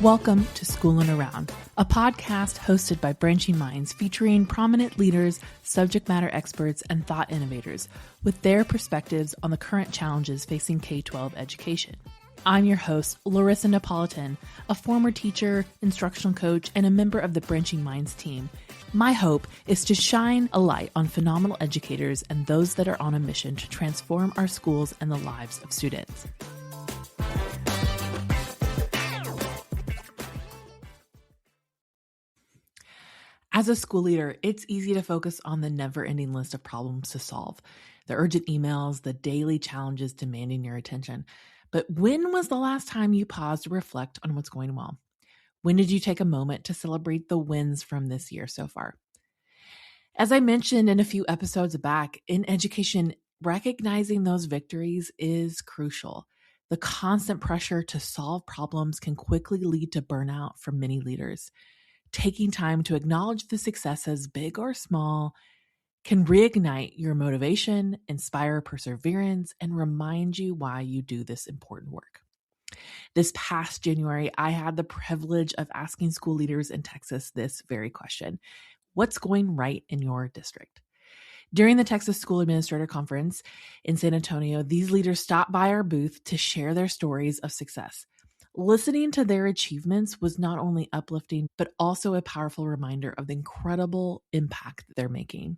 Welcome to Schoolin' Around, a podcast hosted by Branching Minds featuring prominent leaders, subject matter experts, and thought innovators with their perspectives on the current challenges facing K-12 education. I'm your host, Larissa Napolitan, a former teacher, instructional coach, and a member of the Branching Minds team. My hope is to shine a light on phenomenal educators and those that are on a mission to transform our schools and the lives of students. As a school leader, it's easy to focus on the never-ending list of problems to solve, the urgent emails, the daily challenges demanding your attention. But when was the last time you paused to reflect on what's going well? When did you take a moment to celebrate the wins from this year so far? As I mentioned in a few episodes back, in education, recognizing those victories is crucial. The constant pressure to solve problems can quickly lead to burnout for many leaders. Taking time to acknowledge the successes, big or small, can reignite your motivation, inspire perseverance, and remind you why you do this important work. This past January, I had the privilege of asking school leaders in Texas this very question: what's going right in your district? During the Texas School Administrator Conference in San Antonio, these leaders stopped by our booth to share their stories of success. Listening to their achievements was not only uplifting, but also a powerful reminder of the incredible impact that they're making.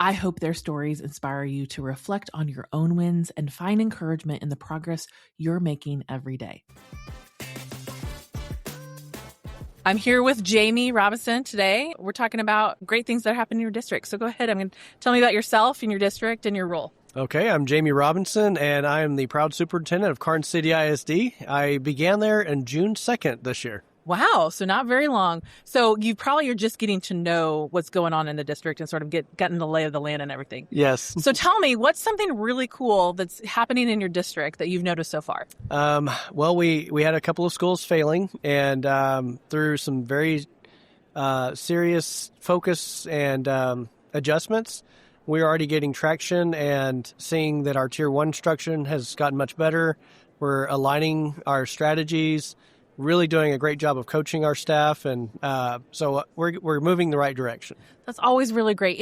I hope their stories inspire you to reflect on your own wins and find encouragement in the progress you're making every day. I'm here with Jamie Robinson today. We're talking about great things that happen in your district. So go ahead. I'm going to tell me about yourself and your district and your role. Okay, I'm Jamie Robinson, and I am the proud superintendent of Karnes City ISD. I began there on June 2nd this year. Wow, so not very long. So you probably are just getting to know what's going on in the district and sort of getting the lay of the land and everything. Yes. So tell me, what's something really cool that's happening in your district that you've noticed so far? Well, we had a couple of schools failing, and through some very serious focus and adjustments, we're already getting traction and seeing that our Tier 1 instruction has gotten much better. We're aligning our strategies, really doing a great job of coaching our staff, and so we're moving the right direction. That's always really great.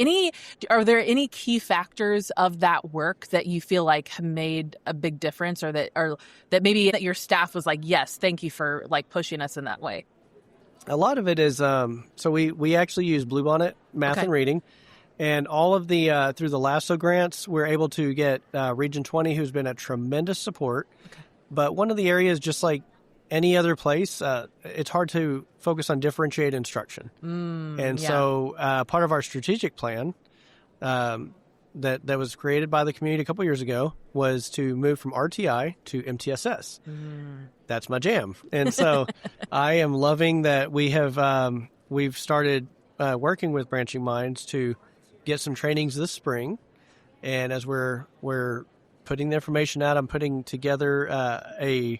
Are there any key factors of that work that you feel like have made a big difference, or that maybe that your staff was like, yes, thank you for like pushing us in that way? A lot of it is so we actually use Bluebonnet math and reading. And all of the, through the LASSO grants, we're able to get Region 20, who's been a tremendous support. Okay. But one of the areas, just like any other place, it's hard to focus on differentiated instruction. So part of our strategic plan that was created by the community a couple years ago was to move from RTI to MTSS. That's my jam. And so I am loving that we've started working with Branching Minds to get some trainings this spring, and as we're putting the information out, I'm putting together an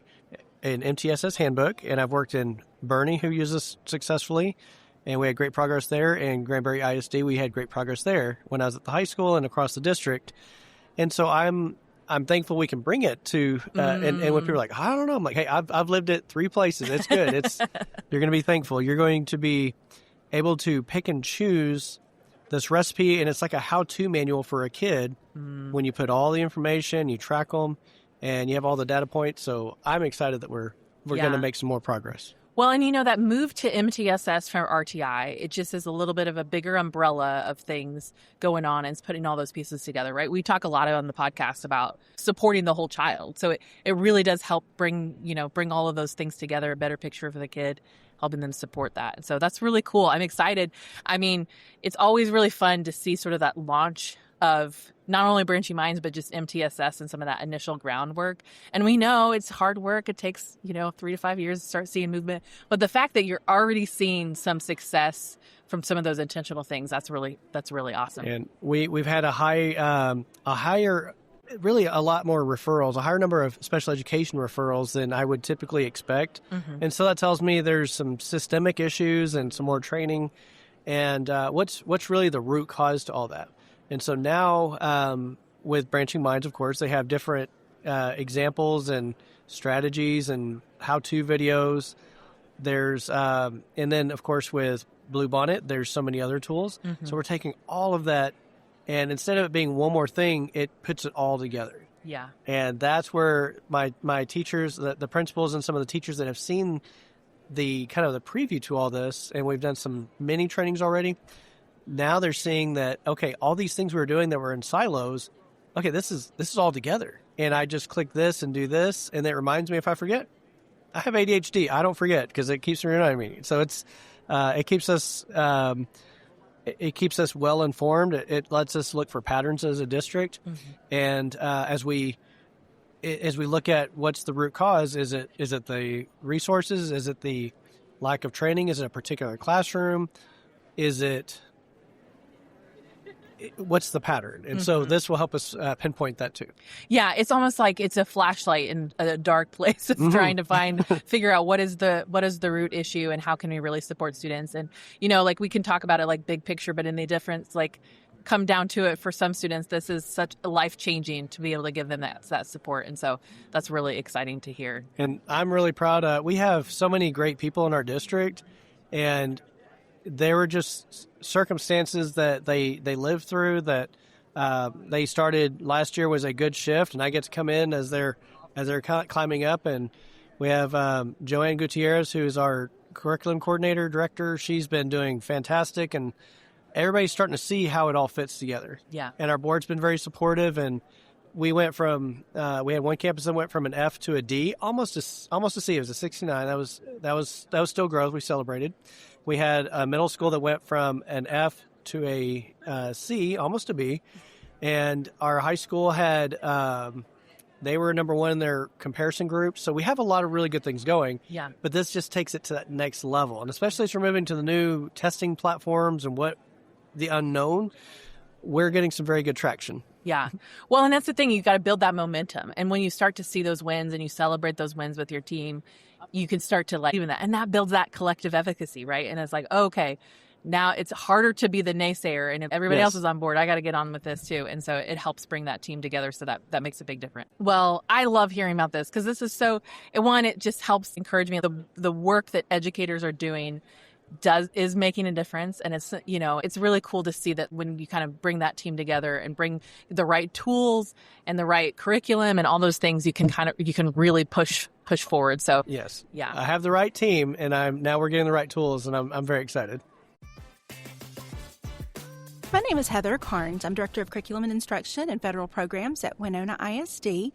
MTSS handbook, and I've worked in Bernie, who uses successfully, and we had great progress there. And Granbury ISD, we had great progress there when I was at the high school and across the district. And so I'm thankful we can bring it to and when people are like, I don't know, I'm like, hey, I've lived it 3 places. It's good. You're going to be thankful. You're going to be able to pick and choose this recipe, and it's like a how-to manual for a kid when you put all the information, you track them, and you have all the data points. So I'm excited that we're going to make some more progress. Well, and that move to MTSS from RTI, it just is a little bit of a bigger umbrella of things going on, and it's putting all those pieces together, right? We talk a lot on the podcast about supporting the whole child. So it really does help bring all of those things together, a better picture for the kid, helping them support that. So that's really cool. I'm excited. I mean, it's always really fun to see sort of that launch of not only Branching Minds, but just MTSS and some of that initial groundwork. And we know it's hard work. It takes, 3 to 5 years to start seeing movement. But the fact that you're already seeing some success from some of those intentional things, that's really awesome. And we've had a higher, really a lot more referrals, a higher number of special education referrals than I would typically expect. And so that tells me there's some systemic issues and some more training. And what's really the root cause to all that? And so now with Branching Minds, of course, they have different examples and strategies and how-to videos. There's, and then of course with Bluebonnet, there's so many other tools. Mm-hmm. So we're taking all of that, and instead of it being one more thing, it puts it all together. Yeah. And that's where my teachers, the principals and some of the teachers that have seen the kind of the preview to all this, and we've done some mini trainings already. Now they're seeing that, okay, all these things we were doing that were in silos, okay, this is all together. And I just click this and do this, and it reminds me if I forget. I have ADHD. I don't forget because it keeps reminding me. So it's it keeps us well informed. It lets us look for patterns as a district, mm-hmm. And as we look at what's the root cause, is it the resources? Is it the lack of training? Is it a particular classroom? Is it what's the pattern? And mm-hmm. So this will help us pinpoint that too. Yeah, it's almost like it's a flashlight in a dark place of mm-hmm. trying to figure out what is the root issue and how can we really support students. And, like we can talk about it like big picture, but in the difference, like come down to it for some students, this is such life-changing to be able to give them that support. And so that's really exciting to hear. And I'm really proud. We have so many great people in our district, and there were just circumstances that they lived through that they started last year was a good shift, and I get to come in as they're climbing up. And we have Joanne Gutierrez, who's our curriculum coordinator director. She's been doing fantastic, and everybody's starting to see how it all fits together. Yeah. And our board's been very supportive, and we went from we had one campus that went from an F to a D, almost a C. It was a 69. That was still growth. We celebrated. We had a middle school that went from an F to a C, almost a B, and our high school had they were number one in their comparison group. So we have a lot of really good things going. Yeah. But this just takes it to that next level, and especially as we're moving to the new testing platforms and the unknown, we're getting some very good traction. Yeah. Well, and that's the thing. You got to build that momentum. And when you start to see those wins and you celebrate those wins with your team, you can start to even that. And that builds that collective efficacy, right? And it's like, okay, now it's harder to be the naysayer. And if everybody else is on board, I got to get on with this too. And so it helps bring that team together. So that makes a big difference. Well, I love hearing about this because this is it just helps encourage me. The work that educators are doing is making a difference. And it's really cool to see that when you kind of bring that team together and bring the right tools and the right curriculum and all those things, you can really push forward. So yes, yeah, I have the right team, and now we're getting the right tools, and I'm very excited. My name is Heather Carnes. I'm Director of Curriculum and Instruction and Federal Programs at Winona ISD.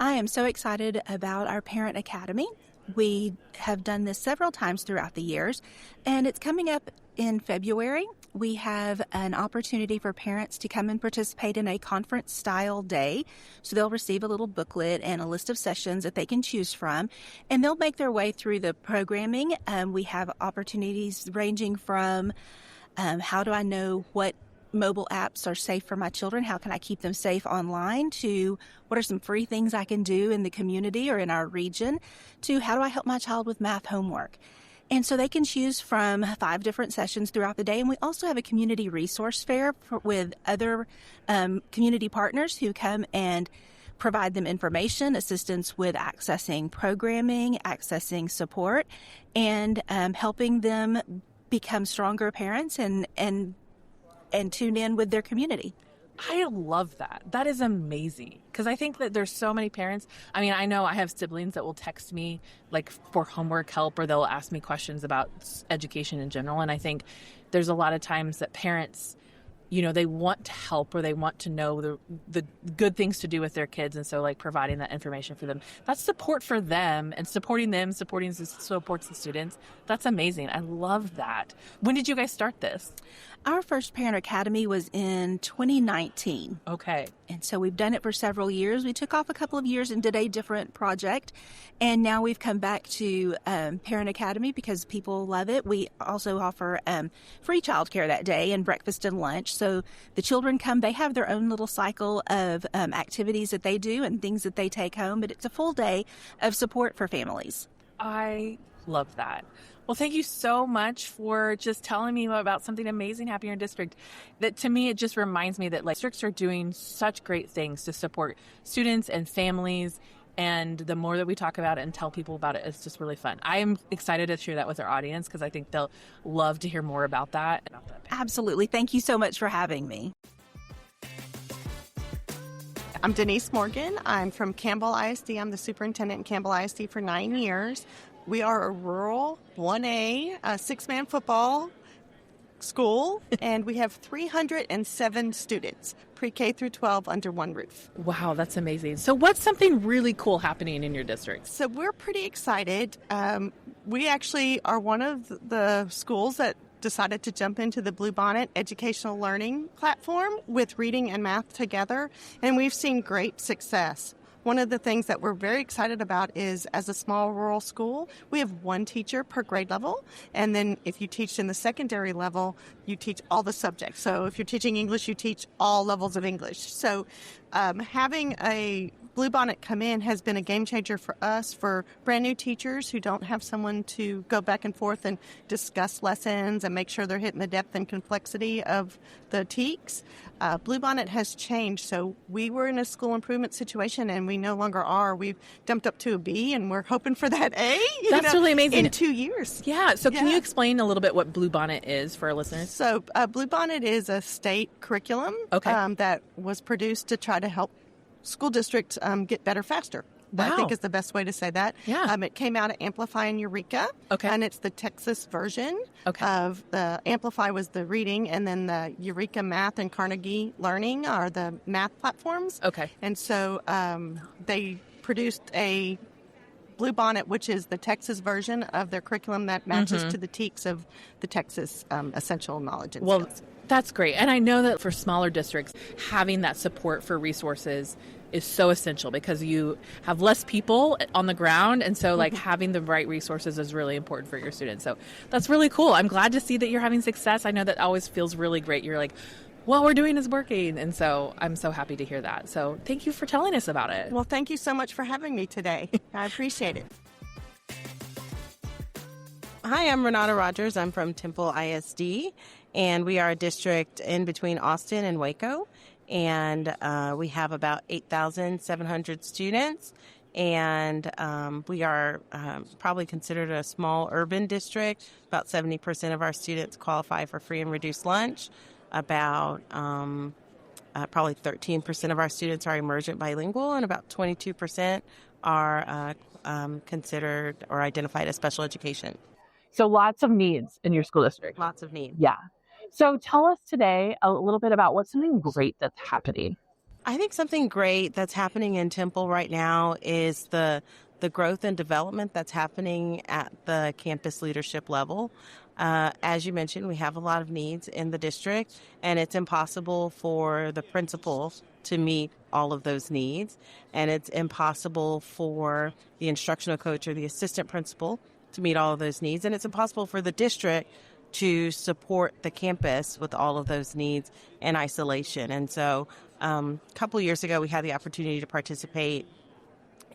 I am so excited about our Parent Academy. We have done this several times throughout the years, and it's coming up in February. We have an opportunity for parents to come and participate in a conference-style day. So they'll receive a little booklet and a list of sessions that they can choose from, and they'll make their way through the programming. We have opportunities ranging from how do I know what mobile apps are safe for my children? How can I keep them safe online? To what are some free things I can do in the community or in our region? To how do I help my child with math homework? And so they can choose from 5 different sessions throughout the day. And we also have a community resource fair with other community partners who come and provide them information, assistance with accessing programming, accessing support, and helping them become stronger parents and tune in with their community. I love that. That is amazing. Because I think that there's so many parents. I mean, I know I have siblings that will text me like for homework help, or they'll ask me questions about education in general. And I think there's a lot of times that parents, they want to help, or they want to know the good things to do with their kids. And so like providing that information for them, that's support for them, and supporting supports the students. That's amazing. I love that. When did you guys start this? Our first Parent Academy was in 2019. Okay. And so we've done it for several years. We took off a couple of years and did a different project. And now we've come back to Parent Academy because people love it. We also offer free childcare that day and breakfast and lunch. So the children come, they have their own little cycle of activities that they do and things that they take home. But it's a full day of support for families. I love that. Well, thank you so much for just telling me about something amazing happening in your district. That to me, it just reminds me that districts are doing such great things to support students and families And the more that we talk about it and tell people about it, it's just really fun. I am excited to share that with our audience because I think they'll love to hear more about that. Absolutely. Thank you so much for having me. I'm Denise Morgan. I'm from Campbell ISD. I'm the superintendent in Campbell ISD for 9 years. We are a rural 1A, six-man football school, and we have 307 students, pre-K through 12, under one roof. Wow, that's amazing. So what's something really cool happening in your district? So we're pretty excited. We actually are one of the schools that decided to jump into the Bluebonnet educational learning platform with reading and math together, and we've seen great success. One of the things that we're very excited about is, as a small rural school, we have one teacher per grade level. And then if you teach in the secondary level, you teach all the subjects. So if you're teaching English, you teach all levels of English. So having a Bluebonnet come in has been a game changer for us, for brand new teachers who don't have someone to go back and forth and discuss lessons and make sure they're hitting the depth and complexity of the TEKS. Bluebonnet has changed. So we were in a school improvement situation and we no longer are. We've jumped up to a B and we're hoping for that A. That's really amazing. In 2 years. Yeah. So can you explain a little bit what Bluebonnet is for our listeners? So Bluebonnet is a state curriculum that was produced to try to help school districts get better faster. Wow. I think is the best way to say that. Yeah. It came out of Amplify and Eureka. Okay. And it's the Texas version of the Amplify was the reading, and then the Eureka Math and Carnegie Learning are the math platforms. Okay. And so they produced a Bluebonnet, which is the Texas version of their curriculum that matches to the TEKS of the Texas essential knowledge and skills. That's great. And I know that for smaller districts, having that support for resources is so essential because you have less people on the ground. And so like having the right resources is really important for your students. So that's really cool. I'm glad to see that you're having success. I know that always feels really great. You're like, what we're doing is working. And so I'm so happy to hear that. So thank you for telling us about it. Well, thank you so much for having me today. I appreciate it. Hi, I'm Renata Rogers. I'm from Temple ISD, and we are a district in between Austin and Waco. And we have about 8,700 students, and we are probably considered a small urban district. About 70% of our students qualify for free and reduced lunch. About probably 13% of our students are emergent bilingual, and about 22% are considered or identified as special education. So lots of needs in your school district. Lots of need. Yeah. So tell us today a little bit about what's something great that's happening. I think something great that's happening in Temple right now is the growth and development that's happening at the campus leadership level. As you mentioned, we have a lot of needs in the district, and it's impossible for the principal to meet all of those needs. And it's impossible for the instructional coach or the assistant principal to meet all of those needs. And it's impossible for the district to support the campus with all of those needs in isolation. And so a couple years ago, we had the opportunity to participate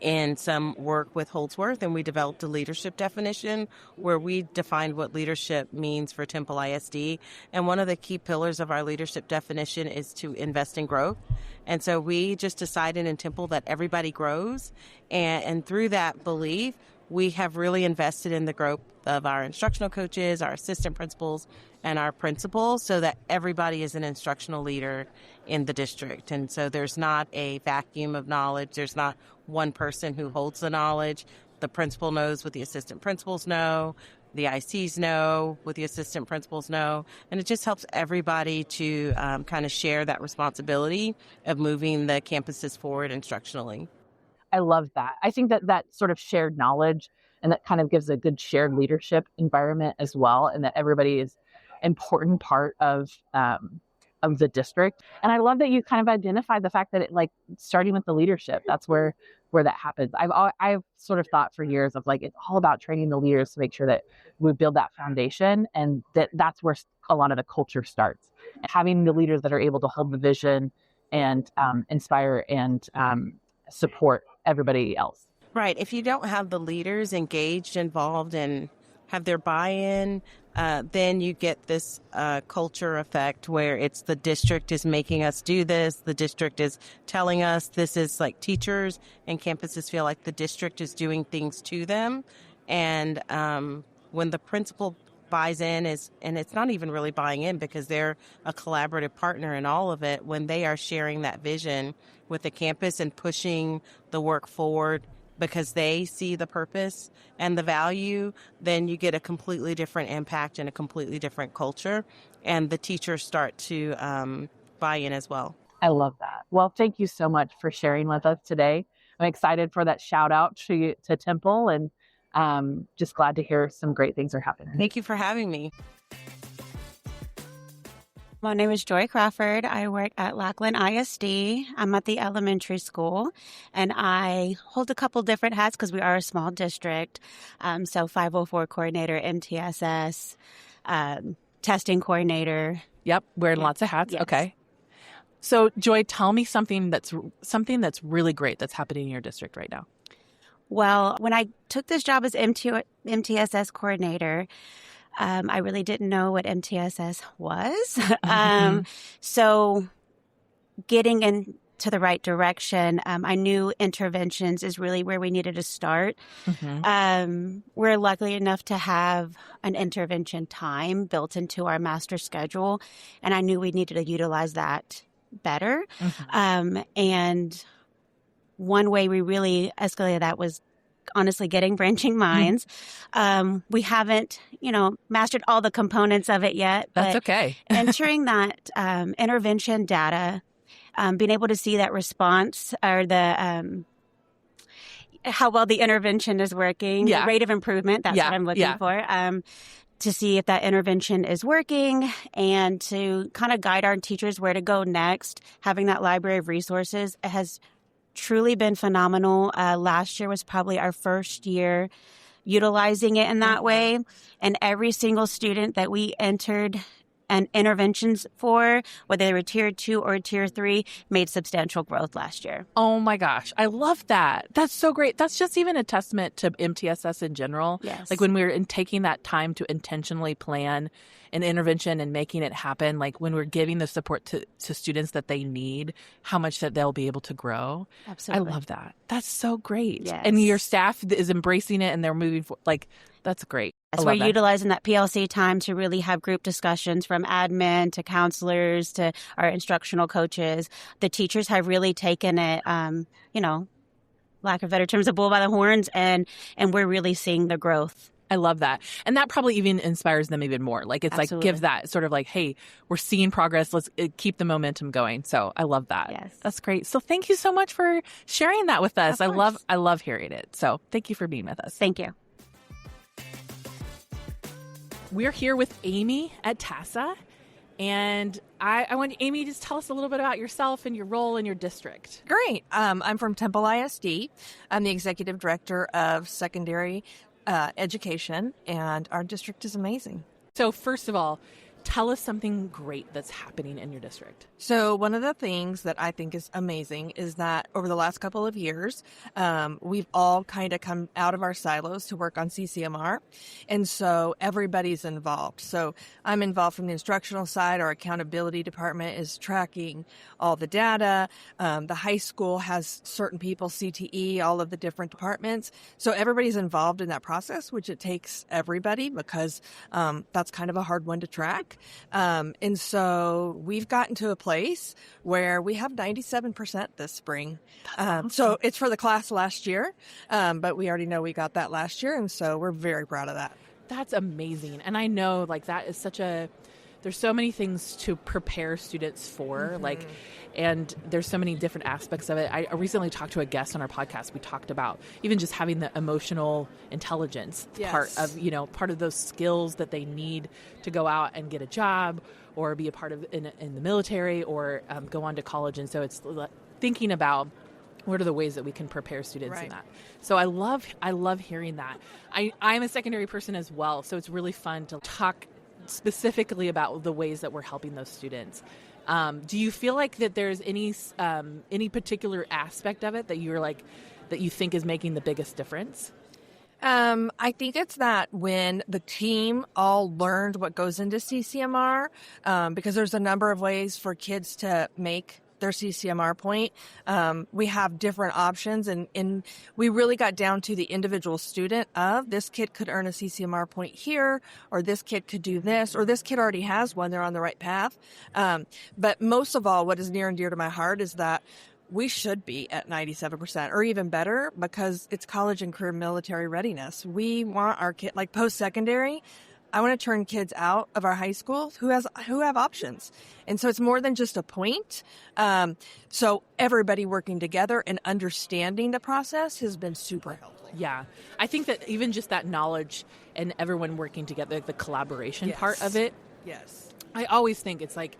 in some work with Holdsworth, and we developed a leadership definition where we defined what leadership means for Temple ISD. And one of the key pillars of our leadership definition is to invest in growth. And so we just decided in Temple that everybody grows. And through that belief, we have really invested in the growth of our instructional coaches, our assistant principals, and our principals so that everybody is an instructional leader in the district. And so there's not a vacuum of knowledge. There's not one person who holds the knowledge. The principal knows what the assistant principals know. The ICs know what the assistant principals know. And it just helps everybody to kind of share that responsibility of moving the campuses forward instructionally. I love that. I think that sort of shared knowledge and that kind of gives a good shared leadership environment as well, and that everybody is an important part of the district. And I love that you kind of identified the fact that it, like, starting with the leadership, that's where that happens. I've sort of thought for years of like, it's all about training the leaders to make sure that we build that foundation, and that's where a lot of the culture starts. And having the leaders that are able to hold the vision and inspire and support everybody else. Right. If you don't have the leaders engaged, involved, and have their buy-in, then you get this culture effect where it's the district is making us do this. The district is telling us this is like teachers and campuses feel like the district is doing things to them. And when the principal buys in and it's not even really buying in because they're a collaborative partner in all of it, when they are sharing that vision with the campus and pushing the work forward because they see the purpose and the value, then you get a completely different impact and a completely different culture. And the teachers start to buy in as well. I love that. Well, thank you so much for sharing with us today. I'm excited for that shout out to Temple, and just glad to hear some great things are happening. Thank you for having me. My name is Joy Crawford. I work at Lackland ISD. I'm at the elementary school, and I hold a couple different hats because we are a small district. So 504 coordinator, MTSS, testing coordinator. Yep, wearing lots of hats. Yes. Okay. So Joy, tell me something that's really great that's happening in your district right now. Well, when I took this job as MTSS coordinator, I really didn't know what MTSS was. So getting into the right direction, I knew interventions is really where we needed to start. We're lucky enough to have an intervention time built into our master schedule, and I knew we needed to utilize that better. And one way we really escalated that was honestly getting branching minds. We haven't, mastered all the components of it yet. That's okay. Entering that intervention data, being able to see that response or the how well the intervention is working, the rate of improvement, that's what I'm looking for. To see if that intervention is working and to kind of guide our teachers where to go next. Having that library of resources has truly been phenomenal. Last year was probably our first year utilizing it in that way. And every single student that we entered and interventions for, whether they were tier 2 or tier 3, made substantial growth last year. Oh my gosh. I love that. That's so great. That's just even a testament to MTSS in general. Yes. Like when we're taking that time to intentionally plan an intervention and making it happen, like when we're giving the support to students that they need, how much that they'll be able to grow. Absolutely. I love that. That's so great. Yes. And your staff is embracing it and they're moving forward. Like, that's great. Yes, we're utilizing that PLC time to really have group discussions from admin to counselors to our instructional coaches. The teachers have really taken it, lack of better terms, a bull by the horns, and we're really seeing the growth. I love that. And that probably even inspires them even more. Like, it's Absolutely. like, give that sort of like, hey, we're seeing progress. Let's keep the momentum going. So I love that. Yes. That's great. So thank you so much for sharing that with us. Of course. I love hearing it. So thank you for being with us. Thank you. We're here with Amy at TASA. And I want Amy to just tell us a little bit about yourself and your role in your district. Great. I'm from Temple ISD. I'm the executive director of secondary education, and our district is amazing. So first of all, tell us something great that's happening in your district. So one of the things that I think is amazing is that over the last couple of years, we've all kind of come out of our silos to work on CCMR. And so everybody's involved. So I'm involved from the instructional side. Our accountability department is tracking all the data. The high school has certain people, CTE, all of the different departments. So everybody's involved in that process, which it takes everybody because that's kind of a hard one to track. And so we've gotten to a place where we have 97% this spring. Awesome. So it's for the class last year, but we already know we got that last year. And so we're very proud of that. That's amazing. And I know like that is there's so many things to prepare students for, and there's so many different aspects of it. I recently talked to a guest on our podcast. We talked about even just having the emotional intelligence part of those skills that they need to go out and get a job or be a part of in the military or go on to college. And so it's thinking about what are the ways that we can prepare students in that. So I love hearing that. I'm a secondary person as well. So it's really fun to talk specifically about the ways that we're helping those students. Do you feel like that there's any particular aspect of it that you're like that you think is making the biggest difference? I think it's that when the team all learned what goes into CCMR, because there's a number of ways for kids to make their CCMR point. We have different options, and we really got down to the individual student of this kid could earn a CCMR point here, or this kid could do this, or this kid already has one, they're on the right path. But most of all, what is near and dear to my heart is that we should be at 97% or even better, because it's college and career military readiness. We want our kid, like post-secondary, I want to turn kids out of our high school who have options. And so it's more than just a point. So everybody working together and understanding the process has been super helpful. Yeah. I think that even just that knowledge and everyone working together, the collaboration part of it. Yes. I always think it's like,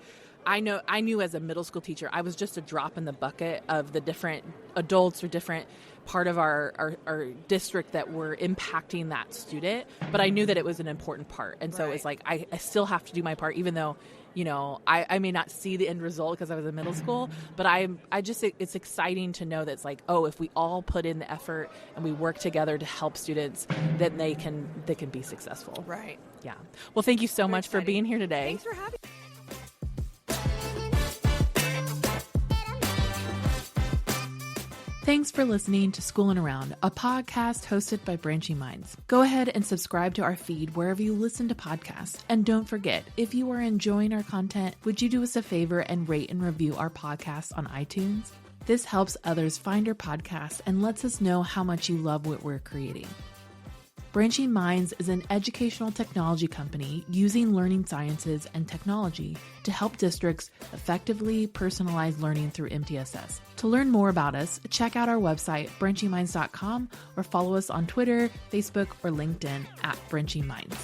I knew as a middle school teacher, I was just a drop in the bucket of the different adults or different part of our district that were impacting that student. But I knew that it was an important part. And so it's like, I still have to do my part, even though, I may not see the end result because I was in middle school, but it's exciting to know that it's like, oh, if we all put in the effort and we work together to help students, then they can be successful. Right. Yeah. Well, thank you so much for being here today. Thanks for having me. Thanks for listening to Schoolin' Around, a podcast hosted by Branching Minds. Go ahead and subscribe to our feed wherever you listen to podcasts. And don't forget, if you are enjoying our content, would you do us a favor and rate and review our podcast on iTunes? This helps others find our podcast and lets us know how much you love what we're creating. Branching Minds is an educational technology company using learning sciences and technology to help districts effectively personalize learning through MTSS. To learn more about us, check out our website, branchingminds.com, or follow us on Twitter, Facebook, or LinkedIn at Branching Minds.